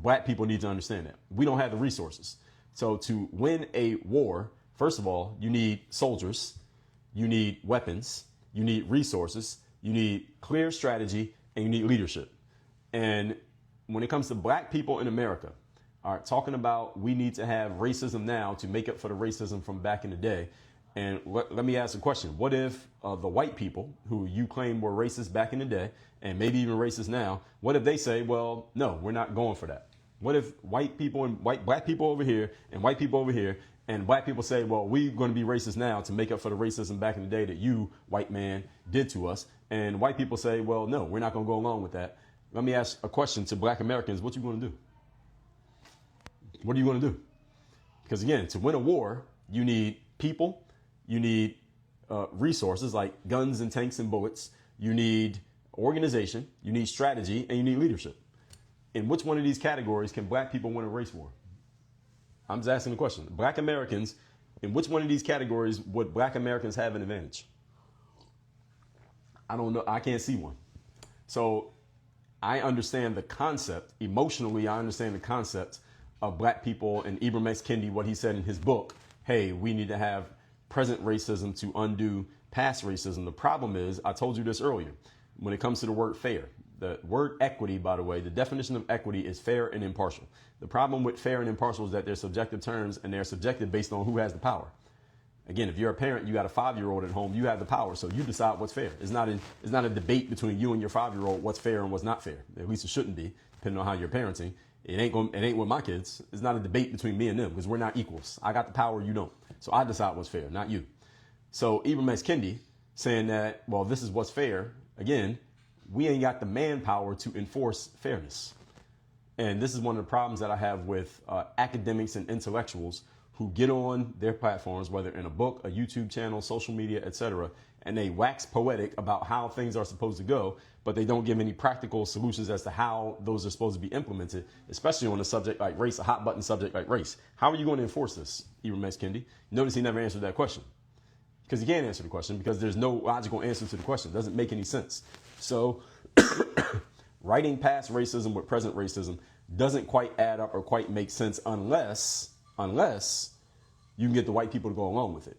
black people need to understand that. We don't have the resources. So to win a war, first of all, you need soldiers, you need weapons, you need resources, you need clear strategy, and you need leadership. And when it comes to black people in America, all right, talking about we need to have racism now to make up for the racism from back in the day. And let me ask a question. What if the white people who you claim were racist back in the day, and maybe even racist now, what if they say, well, no, we're not going for that? What if white people and black people over here and white people over here, and black people say, well, we're going to be racist now to make up for the racism back in the day that you, white man, did to us. And white people say, well, no, we're not going to go along with that. Let me ask a question to black Americans. What you going to do? What are you going to do? Because again, to win a war, you need people, you need resources like guns and tanks and bullets, you need organization, you need strategy, and you need leadership. In which one of these categories can black people win a race war? I'm just asking the question. Black Americans, in which one of these categories would black Americans have an advantage? I don't know. I can't see one. So I understand the concept. Emotionally, I understand the concept of black people and Ibram X. Kendi, what he said in his book, hey, we need to have present racism to undo past racism. The problem is, I told you this earlier, when it comes to the word fair, the word equity, by the way, the definition of equity is fair and impartial. The problem with fair and impartial is that they're subjective terms, and they're subjective based on who has the power. Again, if you're a parent, you got a 5-year-old at home, you have the power, so you decide what's fair. It's not a debate between you and your 5-year-old what's fair and what's not fair. At least it shouldn't be, depending on how you're parenting. It ain't with my kids. It's not a debate between me and them because we're not equals. I got the power, you don't. So I decide what's fair, not you. So Ibram X. Kendi saying that, well, this is what's fair. Again, we ain't got the manpower to enforce fairness. And this is one of the problems that I have with academics and intellectuals who get on their platforms, whether in a book, a YouTube channel, social media, etc., and they wax poetic about how things are supposed to go, but they don't give any practical solutions as to how those are supposed to be implemented, especially on a subject like race, a hot button subject like race. How are you going to enforce this, Ibram X. Kendi? Notice he never answered that question. Because he can't answer the question because there's no logical answer to the question. It doesn't make any sense. So writing past racism with present racism doesn't quite add up or quite make sense unless you can get the white people to go along with it.